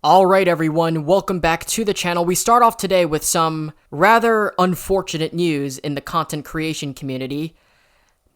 Alright everyone, welcome back to the channel. We start off today with some rather unfortunate news in the content creation community.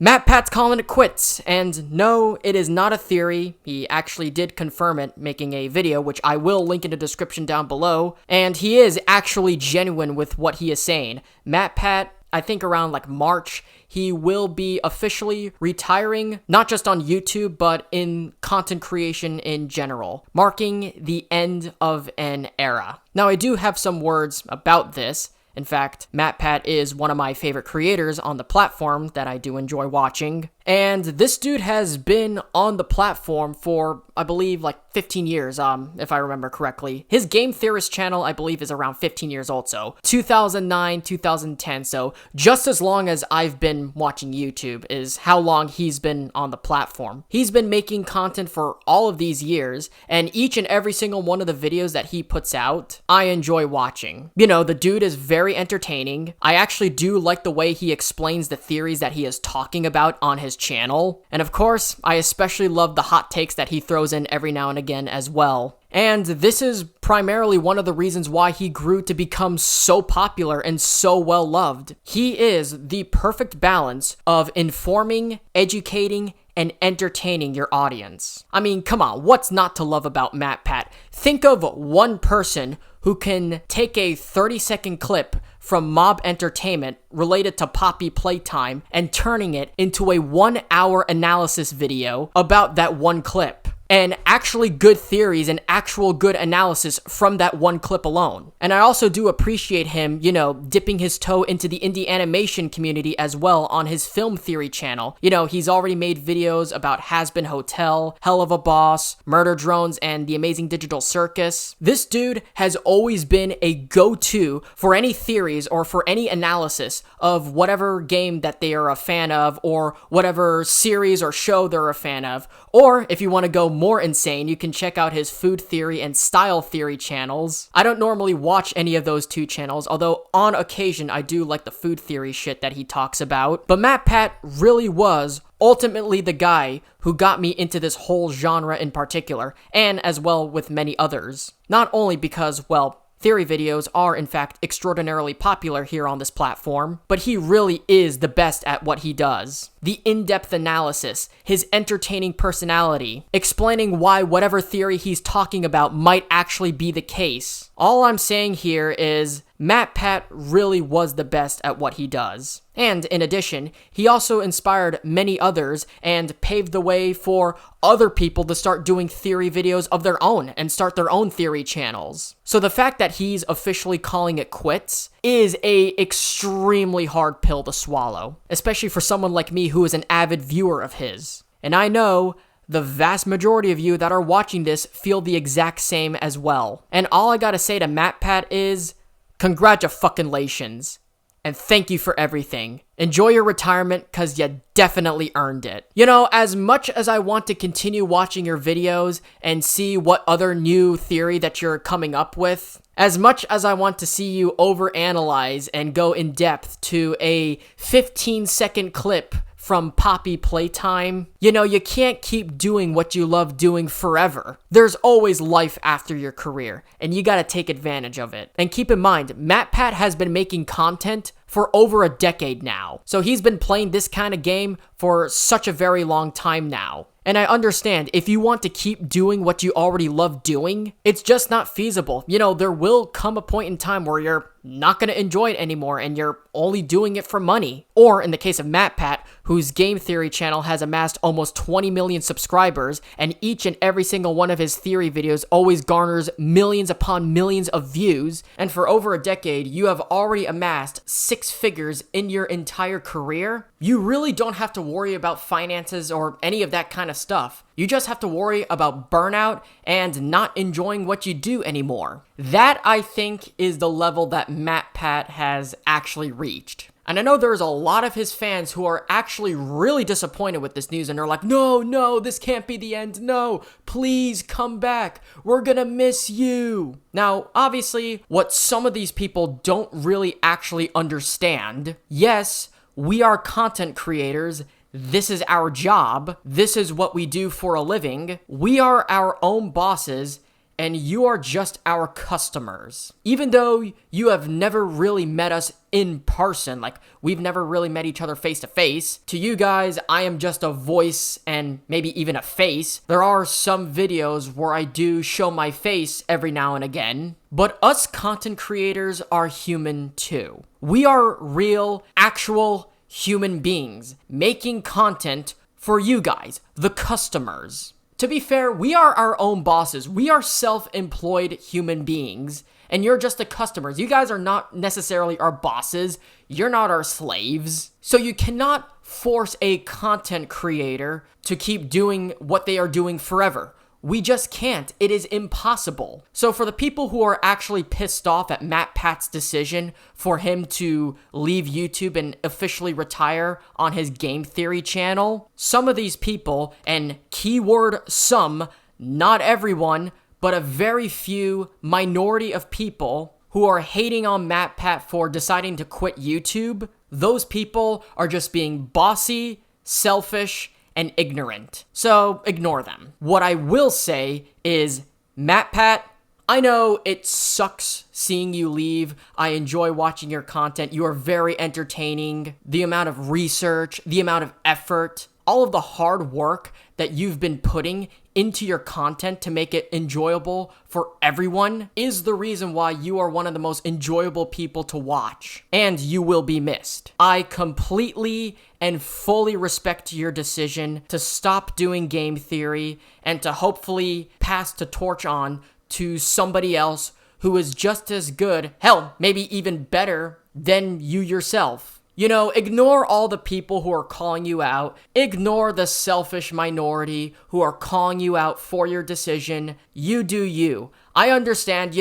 MatPat's calling it quits, and no, it is not a theory. He actually did confirm it, making a video, which I will link in the description down below, and he is actually genuine with what he is saying. MatPat, I think around like March, he will be officially retiring, not just on YouTube, but in content creation in general, marking the end of an era. Now, I do have some words about this. In fact, MatPat is one of my favorite creators on the platform that I do enjoy watching. And this dude has been on the platform for, I believe, like 15 years, if I remember correctly. His Game Theorist channel, I believe, is around 15 years old, so 2009, 2010, so just as long as I've been watching YouTube is how long he's been on the platform. He's been making content for all of these years, and each and every single one of the videos that he puts out, I enjoy watching. You know, the dude is very entertaining. I actually do like the way he explains the theories that he is talking about on his channel. And of course, I especially love the hot takes that he throws in every now and again as well. And this is primarily one of the reasons why he grew to become so popular and so well loved. He is the perfect balance of informing, educating, and entertaining your audience. I mean, come on, what's not to love about MatPat? Think of one person who can take a 30-second clip from Mob Entertainment related to Poppy Playtime and turning it into a 1-hour analysis video about that one clip. And actually good theories and actual good analysis from that one clip alone. And I also do appreciate him, you know, dipping his toe into the indie animation community as well on his film theory channel. You know, he's already made videos about Has-Been Hotel, Hell of a Boss, Murder Drones, and The Amazing Digital Circus. This dude has always been a go-to for any theories or for any analysis of whatever game that they are a fan of or whatever series or show they're a fan of. Or if you want to go more insane, you can check out his food theory and style theory channels. I don't normally watch any of those two channels, although on occasion I do like the food theory shit that he talks about. But MatPat really was ultimately the guy who got me into this whole genre in particular, and as well with many others. Not only because, well, theory videos are, in fact, extraordinarily popular here on this platform, but he really is the best at what he does. The in-depth analysis, his entertaining personality, explaining why whatever theory he's talking about might actually be the case. All I'm saying here is MatPat really was the best at what he does. And in addition, he also inspired many others and paved the way for other people to start doing theory videos of their own and start their own theory channels. So the fact that he's officially calling it quits is a extremely hard pill to swallow, especially for someone like me who is an avid viewer of his. And I know the vast majority of you that are watching this feel the exact same as well. And all I gotta say to MatPat is, congratulations. And thank you for everything. Enjoy your retirement, cause you definitely earned it. You know, as much as I want to continue watching your videos and see what other new theory that you're coming up with, as much as I want to see you overanalyze and go in depth to a 15-second clip from Poppy Playtime, you know, you can't keep doing what you love doing forever. There's always life after your career, and you gotta take advantage of it. And keep in mind, MatPat has been making content for over a decade now. So he's been playing this kind of game for such a very long time now. And I understand, if you want to keep doing what you already love doing, it's just not feasible. You know, there will come a point in time where you're not going to enjoy it anymore and you're only doing it for money. Or in the case of MatPat, whose game theory channel has amassed almost 20 million subscribers, and each and every single one of his theory videos always garners millions upon millions of views, and for over a decade, you have already amassed 6 figures in your entire career, you really don't have to worry about finances or any of that kind of stuff. You just have to worry about burnout and not enjoying what you do anymore. That, I think, is the level that MatPat has actually reached. And I know there's a lot of his fans who are actually really disappointed with this news and are like, no, this can't be the end. No, please come back. We're gonna miss you. Now, obviously, what some of these people don't really actually understand, yes, we are content creators. This is our job. This is what we do for a living. We are our own bosses. and you are just our customers. Even though you have never really met us in person, like we've never really met each other face to face, to you guys, I am just a voice and maybe even a face. There are some videos where I do show my face every now and again, but us content creators are human too. We are real, actual human beings making content for you guys, the customers. To be fair, we are our own bosses. We are self-employed human beings, and you're just the customers. You guys are not necessarily our bosses. You're not our slaves. So you cannot force a content creator to keep doing what they are doing forever. We just can't. It is impossible. So for the people who are actually pissed off at MatPat's decision for him to leave YouTube and officially retire on his game theory channel, some of these people, and keyword some, not everyone, but a very few minority of people who are hating on MatPat for deciding to quit YouTube, those people are just being bossy, selfish, and ignorant. So ignore them. What I will say is, MatPat, I know it sucks seeing you leave. I enjoy watching your content. You are very entertaining. The amount of research, the amount of effort, all of the hard work that you've been putting into your content to make it enjoyable for everyone is the reason why you are one of the most enjoyable people to watch, and you will be missed. I completely and fully respect your decision to stop doing game theory and to hopefully pass the torch on to somebody else who is just as good, hell, maybe even better than you yourself. You know, ignore all the people who are calling you out. Ignore the selfish minority who are calling you out for your decision. You do you. I understand,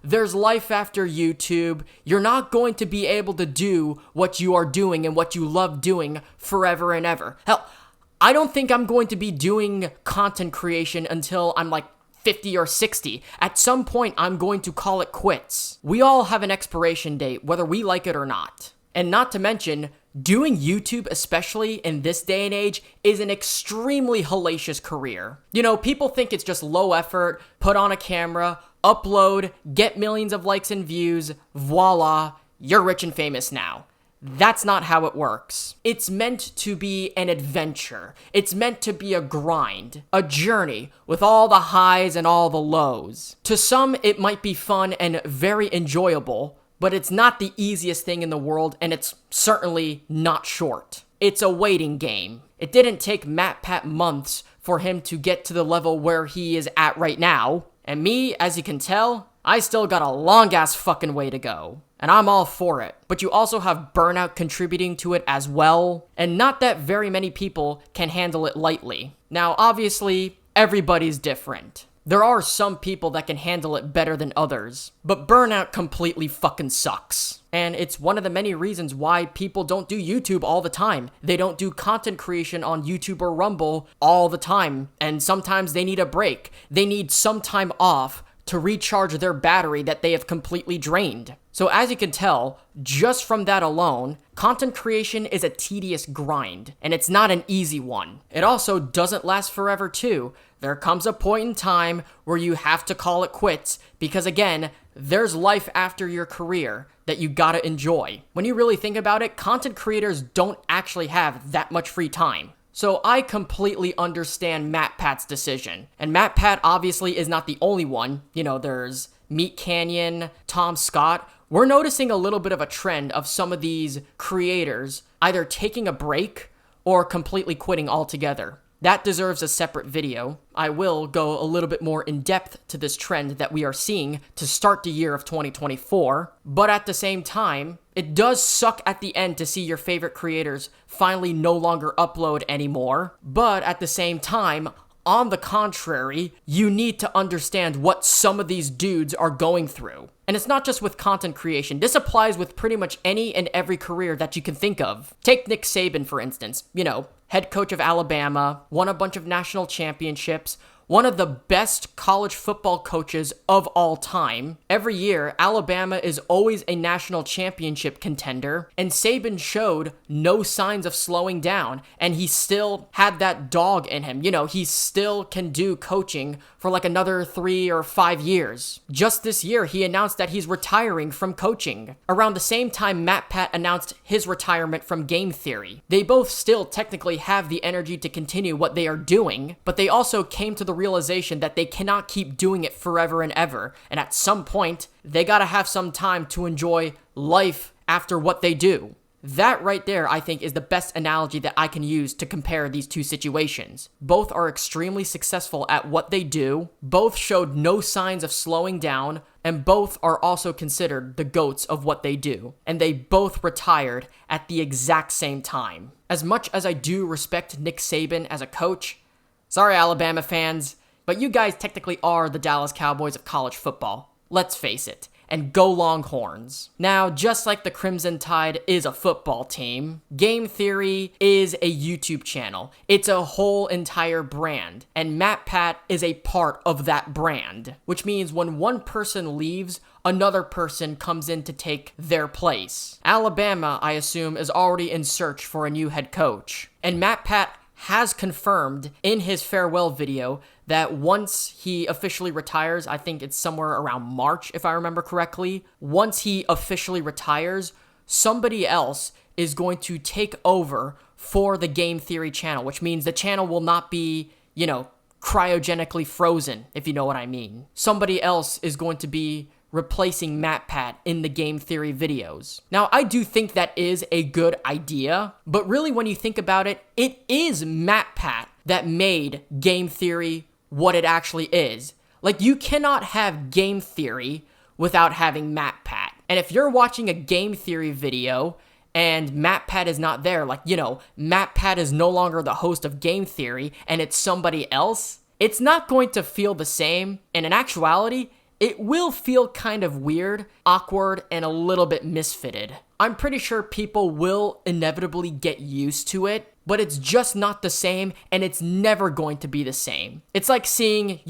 there's life after YouTube. You're not going to be able to do what you are doing and what you love doing forever and ever. Hell, I don't think I'm going to be doing content creation until I'm like 50 or 60. At some point, I'm going to call it quits. We all have an expiration date, whether we like it or not. And not to mention, doing YouTube, especially in this day and age, is an extremely hellacious career. People think it's just low effort, put on a camera, upload, get millions of likes and views, voila, you're rich and famous now. That's not how it works. It's meant to be an adventure. It's meant to be a grind, a journey with all the highs and all the lows. To some, it might be fun and very enjoyable, but it's not the easiest thing in the world, and it's certainly not short. It's a waiting game. It didn't take MatPat months for him to get to the level where he is at right now. And me, as you can tell, I still got a long-ass fucking way to go. And I'm all for it. But you also have burnout contributing to it as well. And not that very many people can handle it lightly. Now, obviously, everybody's different. There are some people that can handle it better than others, but burnout completely fucking sucks. And it's one of the many reasons why people don't do YouTube all the time. They don't do content creation on YouTube or Rumble all the time, and sometimes they need a break. They need some time off to recharge their battery that they have completely drained. So as you can tell, just from that alone, content creation is a tedious grind, and it's not an easy one. It also doesn't last forever too. There comes a point in time where you have to call it quits, because again, there's life after your career that you gotta enjoy. When you really think about it, content creators don't actually have that much free time. So I completely understand MatPat's decision. And MatPat obviously is not the only one. There's Meat Canyon, Tom Scott. We're noticing a little bit of a trend of some of these creators either taking a break or completely quitting altogether. That deserves a separate video. I will go a little bit more in depth to this trend that we are seeing to start the year of 2024. But at the same time, it does suck at the end to see your favorite creators finally no longer upload anymore. But at the same time, on the contrary, you need to understand what some of these dudes are going through. And it's not just with content creation. This applies with pretty much any and every career that you can think of. Take Nick Saban, for instance. Head coach of Alabama, won a bunch of national championships, one of the best college football coaches of all time. Every year, Alabama is always a national championship contender, and Saban showed no signs of slowing down, and he still had that dog in him. He still can do coaching for like another 3 or 5 years. Just this year, he announced that he's retiring from coaching. Around the same time, MatPat announced his retirement from game theory. They both still technically have the energy to continue what they are doing, but they also came to the realization that they cannot keep doing it forever and ever, and at some point, they gotta have some time to enjoy life after what they do. That right there, I think, is the best analogy that I can use to compare these two situations. Both are extremely successful at what they do, both showed no signs of slowing down, and both are also considered the GOATs of what they do. And they both retired at the exact same time. As much as I do respect Nick Saban as a coach, sorry Alabama fans, but you guys technically are the Dallas Cowboys of college football. Let's face it. And go Longhorns. Now, just like the Crimson Tide is a football team, Game Theory is a YouTube channel. It's a whole entire brand, and MatPat is a part of that brand, which means when one person leaves, another person comes in to take their place. Alabama, I assume, is already in search for a new head coach, and MatPat has confirmed in his farewell video that once he officially retires, I think it's somewhere around March, if I remember correctly, once he officially retires, somebody else is going to take over for the Game Theory channel, which means the channel will not be, cryogenically frozen, if you know what I mean. Somebody else is going to be replacing MatPat in the Game Theory videos. Now, I do think that is a good idea, but really when you think about it, it is MatPat that made Game Theory what it actually is. Like, you cannot have Game Theory without having MatPat. And if you're watching a Game Theory video and MatPat is not there, MatPat is no longer the host of Game Theory and it's somebody else, it's not going to feel the same. And in actuality, it will feel kind of weird, awkward, and a little bit misfitted. I'm pretty sure people will inevitably get used to it, but it's just not the same, and it's never going to be the same. It's like seeing,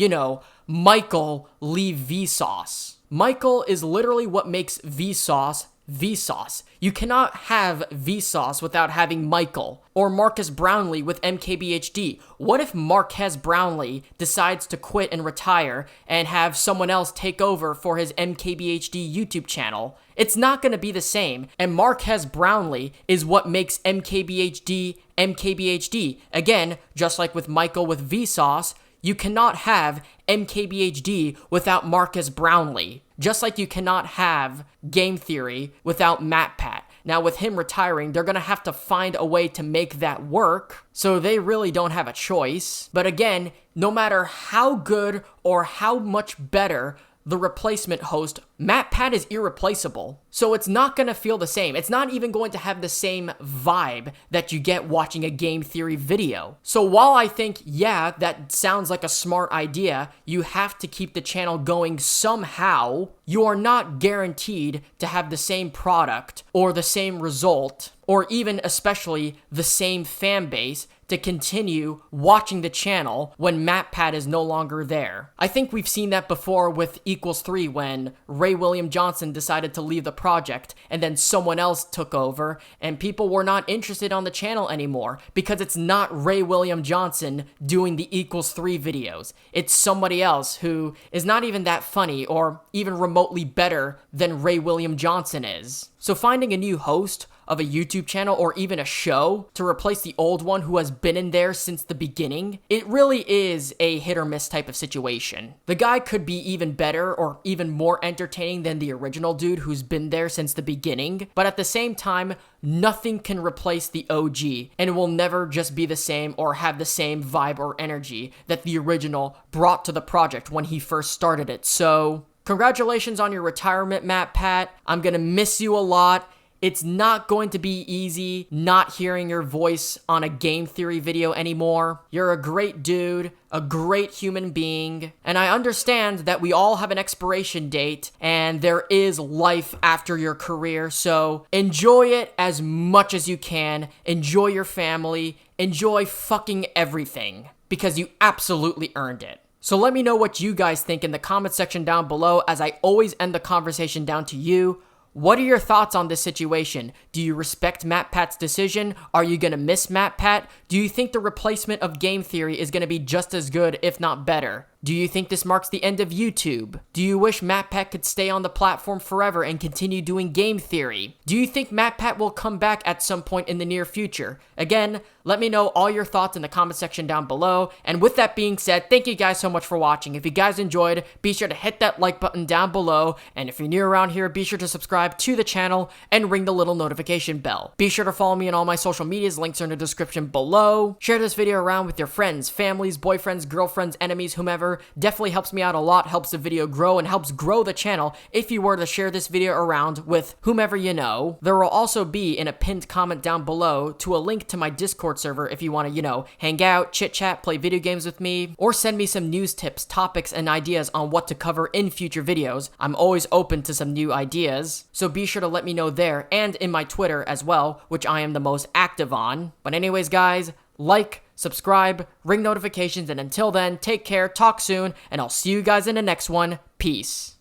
Michael leave Vsauce. Michael is literally what makes Vsauce Vsauce. You cannot have Vsauce without having Michael. Or Marcus Brownlee with MKBHD. What if Marquez Brownlee decides to quit and retire and have someone else take over for his MKBHD YouTube channel? It's not going to be the same. And Marquez Brownlee is what makes MKBHD MKBHD. Again, just like with Michael with Vsauce, you cannot have MKBHD without Marcus Brownlee. Just like you cannot have Game Theory without MatPat. Now, with him retiring, they're going to have to find a way to make that work, so they really don't have a choice. But again, no matter how good or how much better the replacement host, MatPat is irreplaceable. So it's not going to feel the same. It's not even going to have the same vibe that you get watching a Game Theory video. So while I think, yeah, that sounds like a smart idea, you have to keep the channel going somehow, you are not guaranteed to have the same product or the same result, or even especially the same fan base to continue watching the channel when MatPat is no longer there. I think we've seen that before with Equals 3 when Ray William Johnson decided to leave the project and then someone else took over and people were not interested on the channel anymore because it's not Ray William Johnson doing the Equals 3 videos. It's somebody else who is not even that funny or even remotely better than Ray William Johnson is. So finding a new host of a YouTube channel or even a show to replace the old one who has been in there since the beginning, it really is a hit or miss type of situation. The guy could be even better or even more entertaining than the original dude who's been there since the beginning, but at the same time, nothing can replace the OG, and it will never just be the same or have the same vibe or energy that the original brought to the project when he first started it. So, congratulations on your retirement, MatPat. I'm gonna miss you a lot. It's not going to be easy not hearing your voice on a Game Theory video anymore. You're a great dude, a great human being, and I understand that we all have an expiration date and there is life after your career, so enjoy it as much as you can. Enjoy your family. Enjoy fucking everything because you absolutely earned it. So let me know what you guys think in the comment section down below, as I always end the conversation down to you. What are your thoughts on this situation? Do you respect MatPat's decision? Are you going to miss MatPat? Do you think the replacement of game theory is going to be just as good, if not better? Do you think this marks the end of YouTube? Do you wish MatPat could stay on the platform forever and continue doing game theory? Do you think MatPat will come back at some point in the near future? Again, let me know all your thoughts in the comment section down below. And with that being said, thank you guys so much for watching. If you guys enjoyed, be sure to hit that like button down below. And if you're new around here, be sure to subscribe to the channel and ring the little notification bell. Be sure to follow me on all my social medias. Links are in the description below. Share this video around with your friends, families, boyfriends, girlfriends, enemies, whomever. Definitely helps me out a lot, helps the video grow, and helps grow the channel if you were to share this video around with whomever you know. There will also be in a pinned comment down below to a link to my Discord server if you want to, hang out, chit-chat, play video games with me, or send me some news tips, topics, and ideas on what to cover in future videos. I'm always open to some new ideas, so be sure to let me know there and in my Twitter as well, which I am the most active on. But anyways, guys, like, subscribe, ring notifications, and until then, take care, talk soon, and I'll see you guys in the next one. Peace.